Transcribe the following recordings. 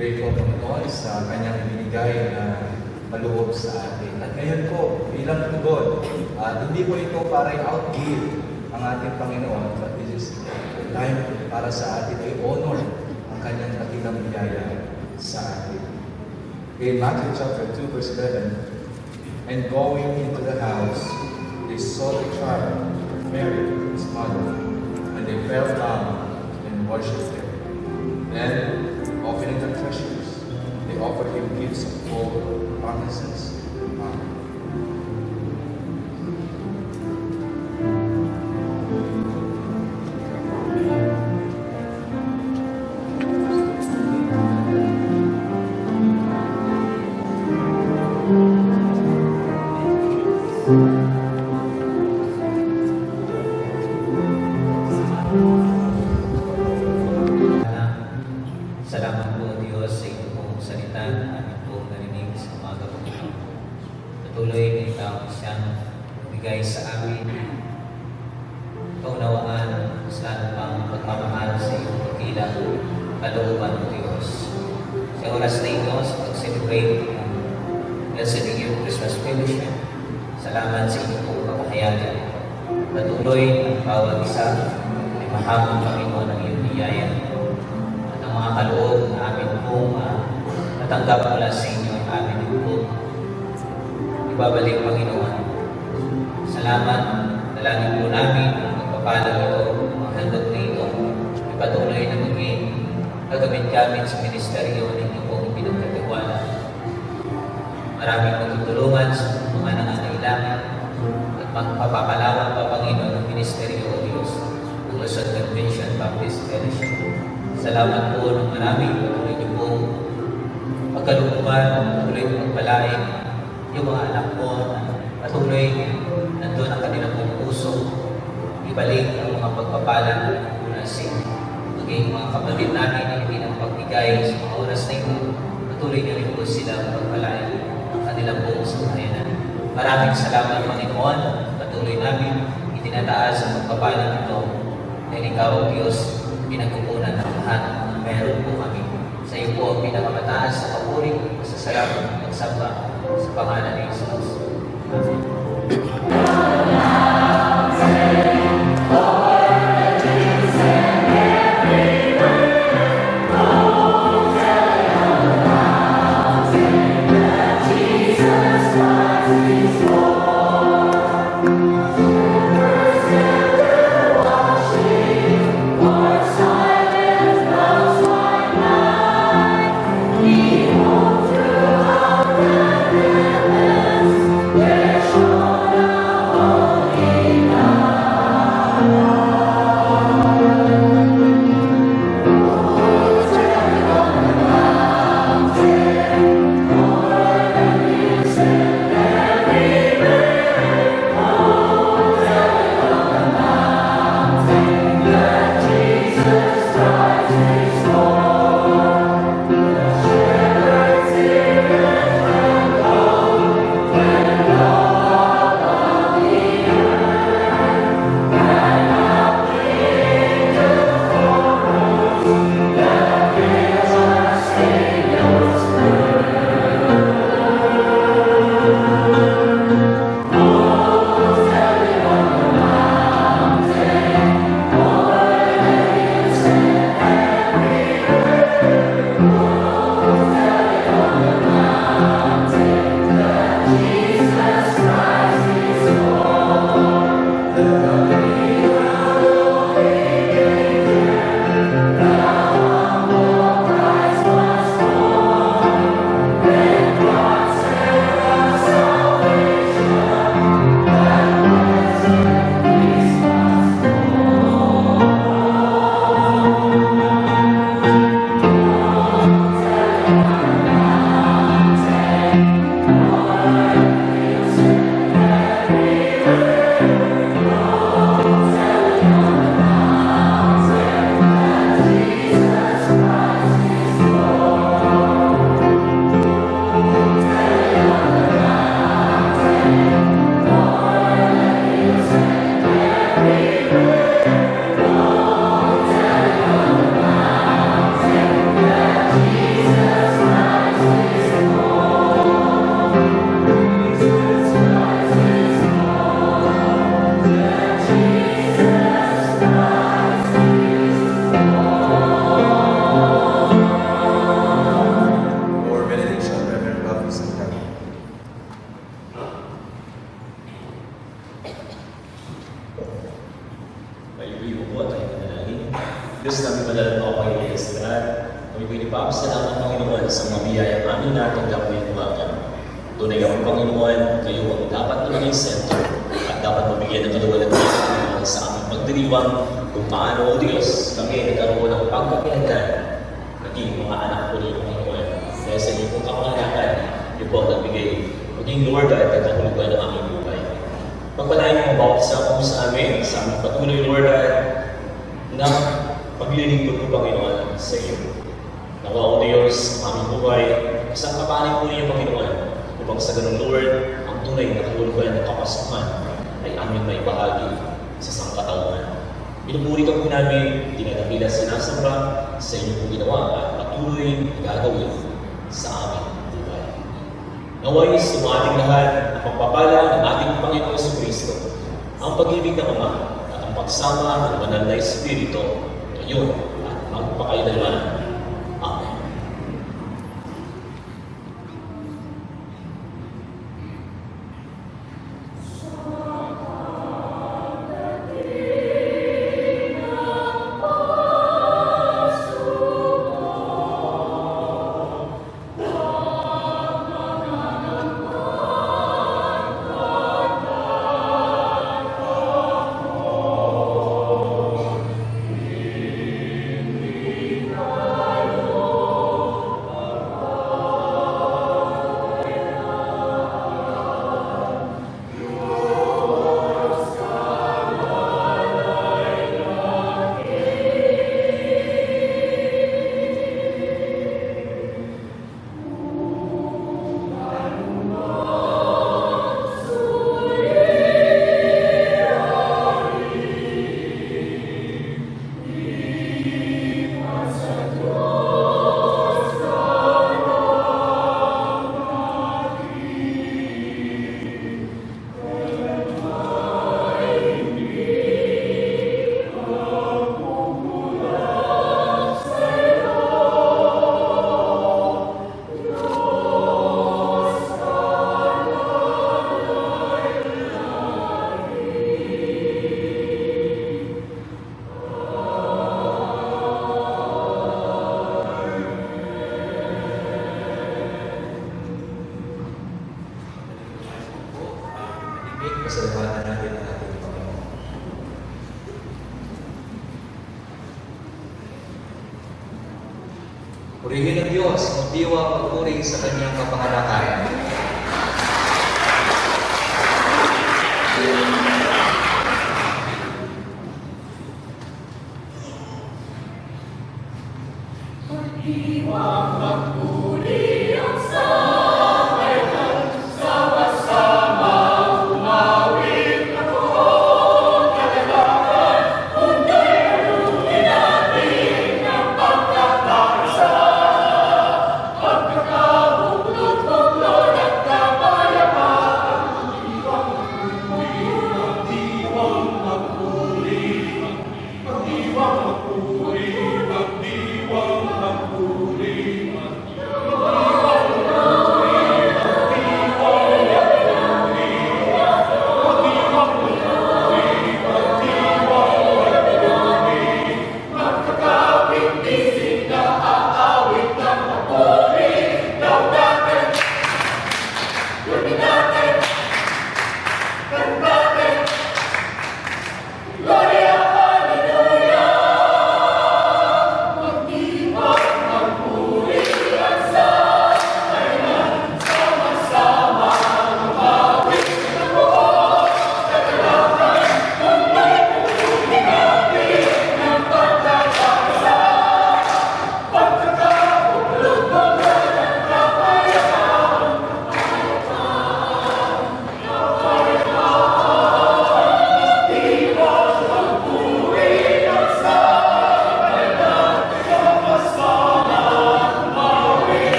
grateful Panginoon sa kanyang binigay na maloob sa atin. At ngayon po, bilang tugon, hindi po ito para i-outgive ang ating Panginoon, but this is the time para sa atin ay honor ang kanyang dakilang biyaya sa atin. In Matthew chapter 2, verse 11, "And going into the house, they saw the child, Mary, his mother, and they fell down and worshipped him. Then, opening the treasures, they offered him gifts of gold, frankincense, and myrrh." Salamat po Diyos sa ito pong salita na amin po narinig sa umaga po ito. Patuloy na ikaw siyang bigay sa amin kaunawaan sa lahat pang pagmamahal sa iyong pagkilang kalooban mo Diyos. Sa oras na ito, sa pag-celebrate ng Blessed Year Christmas Fellowship, salamat sa iyong pong kapahayag. Patuloy ang bawat isa ay mahamong Panginoon ng iyong biyaya. Mga kaloob na amin pong natanggap mula sa inyo ay amin po ibabalik, Panginoon. Salamat, dalangin po namin ang pagpapalang ito, mga handog na ito, ipatuloy na maging gagamit kami sa ministeryo ninyo pong pinagkatiwala. Maraming magtutulungan sa mga nangangailangan at magpapapalawak pa, Panginoon, ng ministeryo o Diyos ng Luzon Convention Baptist Fellowship. Salamat po ng marami. Patuloy niyo po pagkalooban, patuloy niyo pagpalain yung mga anak ko na patuloy nandun ang kanilang pong puso. Ibalik ang mga pagpapala mula sa maging mga kapatid namin na hindi nang pagbigay sa mga oras na ito. Patuloy niyo rin po sila pagpalain ang kanilang pong sambahayan. Maraming salamat, Panginoon. Patuloy namin itinataas ang pagpapala nito dahil ikaw, Diyos, pinagkukunan ng lahat na meron po kami. Sa iyo po ang pinakamataas sa papuri, sa salamat at pagsamba sa pangalan ni Jesus. Amen. There madalang ako kayo sa lahat. Kami ko ipapasalamat Panginoon sa mga biyayang amin natanggap ngayong umaga. Tunay ang Panginoon, kayo ang dapat na maging sentro at dapat mabigyan ng kaluwalhatian sa aming pagdiriwang kung paano, O Diyos, kami nagkaroon ng pagkakailangan naging mga anak ko rin Panginoon. Dahil sa inyong pong kamanganakan, niyo po ang nagbigay maging Lord at nagkakulugan ng aming buhay. Pagpalain mo bawat isa po sa aming patuloy, Lord, na paglilingkod ko, Panginoon, sa iyo. Nawa, O Diyos, ang aming buhay, isang kapanin po niyo, Panginoon, upang sa ganun, Lord, ang tunay na kahulugan ng kapasukan ay aming may bahagi sa sangkatauhan. Pinupuri ka po namin, dinadakila sinasamba sa inyong pong ginawa at patuloy na gagawin sa aming buhay. Naway sumating lahat ang pagpapala ng ating Panginoon sa Kristo, ang pag-ibig ng Ama at ang pagsama ng banal na Espiritu ngayon at magpakailanman. Amen. Pasalamatan natin ang ating Panginoon. Purihin ng Diyos, magdiwa magpuri sa kanyang kapanganakan. Magdiwang, magdiwang, magdiwang, magdiwang.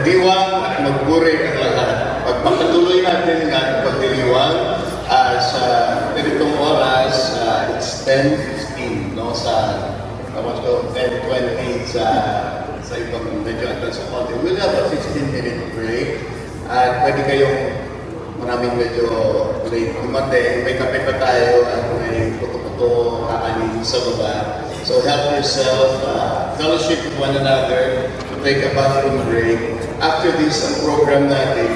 magdiwang at magpuri ang lahat. Pagpapatuloy natin ang pagdiriwang sa ganitong oras, it's 10:15, no, sa 10:20 sa ibang medyo advance sa konti. We'll have a 15-minute break at pwede kayong maraming medyo late dumating. May kape pa tayo at may puto-puto kakanin sa baba. So help yourself, fellowship with one another, to take a bathroom break. After this, ang program natin,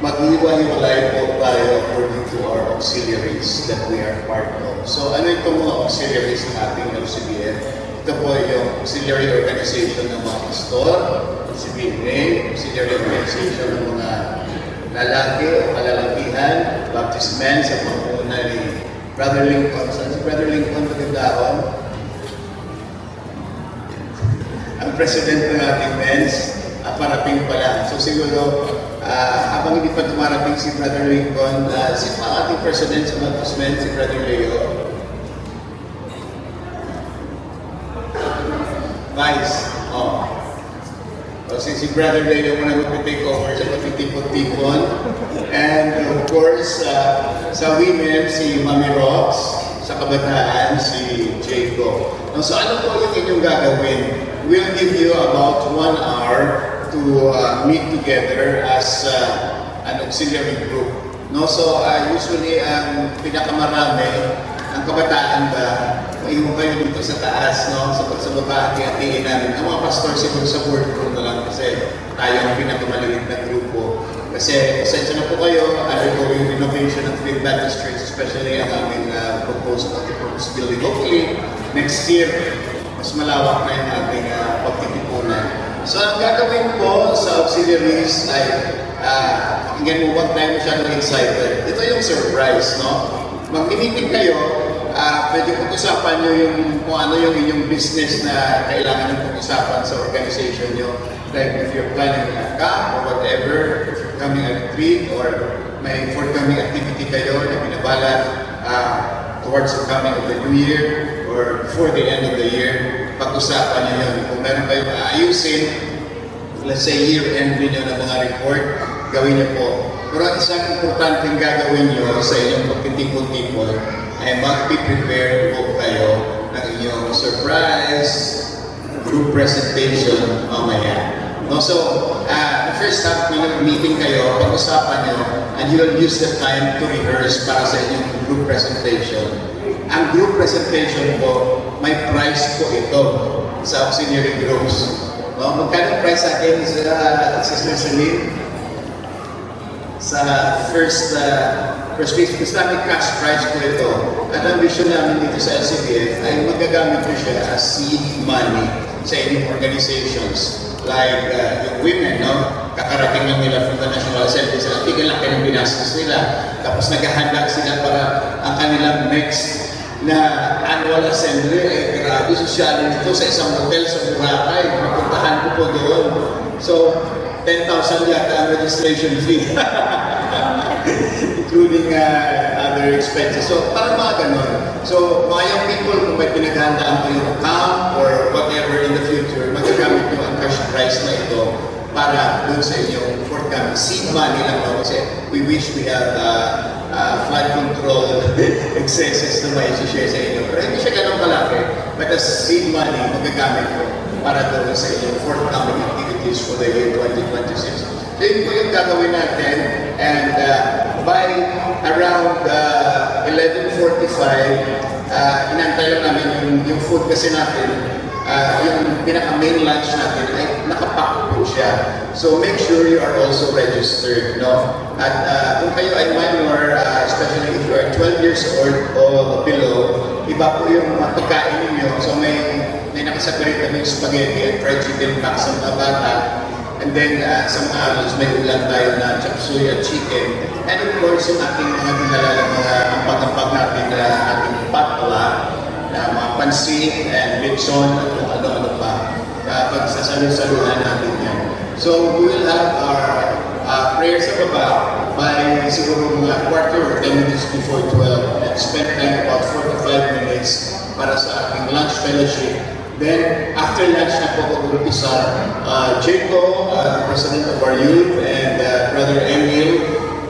mag-iwa-hiwalay po tayo according to our auxiliaries that we are part of. So ano itong mga auxiliaries ng ating LCBF? Ito po yung auxiliary organization ng mga pastor, CBNA, auxiliary organization ng mga lalaki o kalalakihan, Baptist men sa panguna ni Brother Lincoln. Saan si Brother Lincoln magandahon? Ang president ng ating men's, parating pa lang. So siguro, habang hindi pa dumarating si Brother Lincoln, sino ang ating president sa Baptist men, si Brother Leo? Vice. Oh. So si Brother Leo muna mag-take over sa pagtitipon-tipon. And of course, sa women, si Mami Rox. Sa kabataan, si Jacob. So ano po yung inyong gagawin? We'll give you about 1 hour to meet together as an auxiliary group. No, so usually ang pinakamarami, ang kabataan ba, maiwan kayo dito sa taas, no? Sa baba, hati-hatiin namin. Ang mga pastor siguro sa board room na lang kasi tayo ang pinakamaliit na grupo. Kasi pasensya na po kayo, undergoing renovation ng Free Baptist Church, especially ang aming proposed multi-purpose building. Hopefully, next year, mas malawak na yung ating pagtitipunan. So, ang gagawin ko sa auxiliaries ay, hinggan mo, wag tayo masyadong excited. Ito yung surprise, no? Mag-meeting kayo, pwede pag-usapan nyo kung ano yung inyong business na kailangan ng pag-usapan sa organization nyo. Like if you're planning a camp or whatever, if you're coming a retreat or may forthcoming activity kayo na binabalak towards the coming of the new year or before the end of the year, pag-usapan nyo yun. Kung meron kayong ayusin, let's say year-end nyo ng mga report, gawin nyo po. Pero ang isang importanteng gagawin nyo sa inyong pagtitipon-tipon ay mag-prepare po kayo ng inyong surprise group presentation mamaya. No, so, the first half ng meeting kayo, pag-usapan nyo, and you will use the time to rehearse para sa inyong group presentation. Ang group presentation po, may price po ito sa auxiliary groups. No, magkano price sa akin sa Sister Celine? Sa first phase, Islamic cash prize po ito. At ang vision namin dito sa LCBF ay magagamit ko siya as seed money sa inyong organizations. Like yung women, no? Kakarating lang nila from the National Assembly. Sila, tigil lang kayo ng binastos nila. Tapos naghahanda sila para ang kanilang next na annual assembly ay grabe sosyal nito sa isang hotel sa Boracay. Mapuntahan ko po doon. So, 10,000 yata ang registration fee. Including other expenses. So, parang mga ganun. So, mga young people, kung may pinaghandaan kayong camp or whatever in the future, magagamit nyo ang cash prize na ito para doon sa inyong forthcoming seed money lang. No? Kasi we wish we have flood control excesses na may share sa inyo. Pero hindi siya ganun kalaki. But as seed money, magagamit ko para doon sa inyong forthcoming activities for the year 2026. So yun po yung gagawin natin. And by around 11:45, inantay lang namin yung food kasi natin, yung pinaka-main lunch natin ay nakapack po siya. So make sure you are also registered, no? At kung kayo ay minor, especially if you are 12 years old or below, iba po yung mga pagkain ninyo. So may nakasaparit kami spaghetti and fried chicken pack sa mga bata. And then sa mga adults, may ulam tayo na chop suey at chicken. And of course, yung ating mga dinalala, mga ampag-ampag natin na ating patla, na mga pansit and lechon at kung ano-ano pa. Pagsasalusaluhan natin yan. So we will have our prayers sa baba by siguro mga quarter or 10 minutes before 12 and spend time about 45 minutes para sa ating lunch fellowship Then, after lunch na po mag-umpisa, Jaco, the president of our youth, and Brother Emil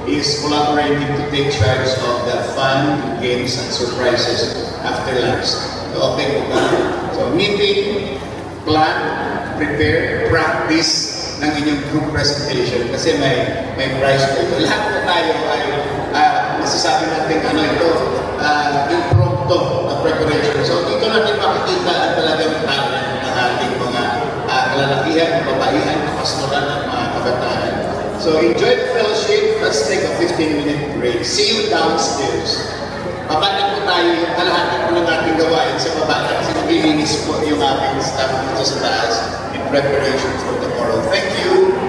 is collaborating to take charge of the fun, games, and surprises after lunch. So, okay po ba? So, meeting, plan, prepare, practice ng inyong group presentation kasi may prize po ito. Lahat po tayo ay masasabi natin ano ito, impromptu na preparation. So dito natin makikita ang talagang talent ng ating mga kalalakihan, kababaihan, kapastoran at mga kabataan. So enjoy the fellowship. Let's take a 15-minute break. See you downstairs. Babalik po tayo yung kalahati po ng ating gawain sa baba kasi naglilinis po yung ating staff dito sa taas in preparation for tomorrow. Thank you.